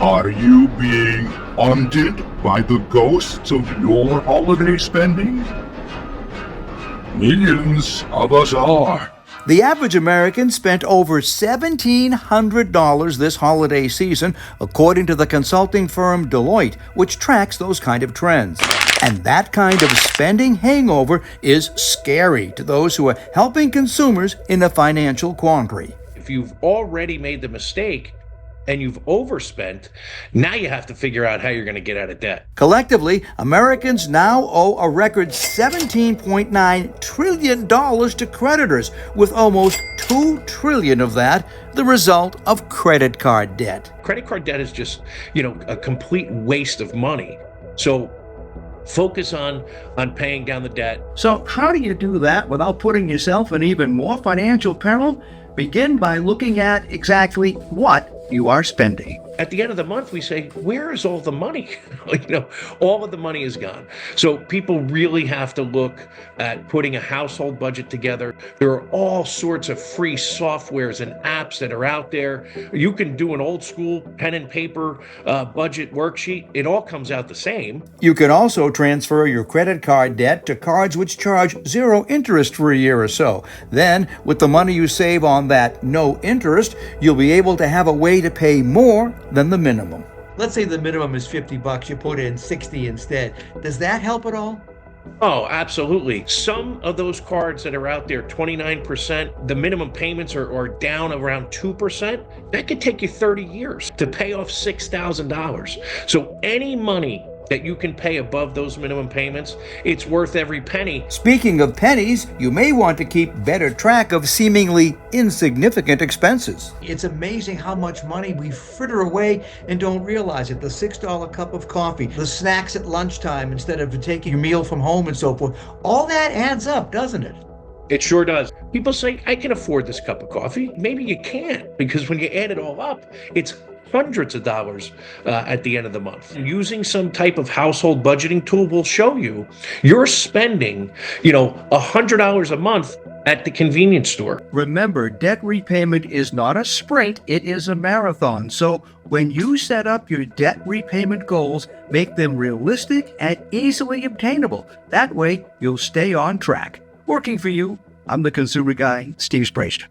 Are you being haunted by the ghosts of your holiday spending? Millions of us are. The average American spent over $1,700 this holiday season, according to the consulting firm Deloitte, which tracks those kind of trends. And that kind of spending hangover is scary to those who are helping consumers in a financial quandary. If you've already made the mistake and you've overspent, now you have to figure out how you're going to get out of debt. Collectively, Americans now owe a record $17.9 trillion to creditors, with almost $2 trillion of that the result of credit card debt. Credit card debt is just, a complete waste of money. So focus on paying down the debt. So how do you do that without putting yourself in even more financial peril? Begin by looking at exactly what you are spending. At the end of the month, we say, where is all the money? All of the money is gone. So people really have to look at putting a household budget together. There are all sorts of free softwares and apps that are out there. You can do an old school pen and paper budget worksheet. It all comes out the same. You can also transfer your credit card debt to cards which charge zero interest for a year or so. Then, with the money you save on that no interest, you'll be able to have a way to pay more than the minimum. Let's say the minimum is $50, you put in 60 instead. Does that help at all? Oh, absolutely. Some of those cards that are out there, 29%, the minimum payments are down around 2%. That could take you 30 years to pay off $6,000. So any money that you can pay above those minimum payments, it's worth every penny. Speaking of pennies, you may want to keep better track of seemingly insignificant expenses. It's amazing how much money we fritter away and don't realize it. The $6 cup of coffee, the snacks at lunchtime instead of taking your meal from home and so forth. All that adds up, doesn't it? It sure does. People say, I can afford this cup of coffee. Maybe you can't, because when you add it all up, it's hundreds of dollars at the end of the month. Using some type of household budgeting tool will show you you're spending, $100 a month at the convenience store. Remember, debt repayment is not a sprint, it is a marathon. So when you set up your debt repayment goals, make them realistic and easily obtainable. That way, you'll stay on track. Working for you, I'm the consumer guy, Steve Spracer.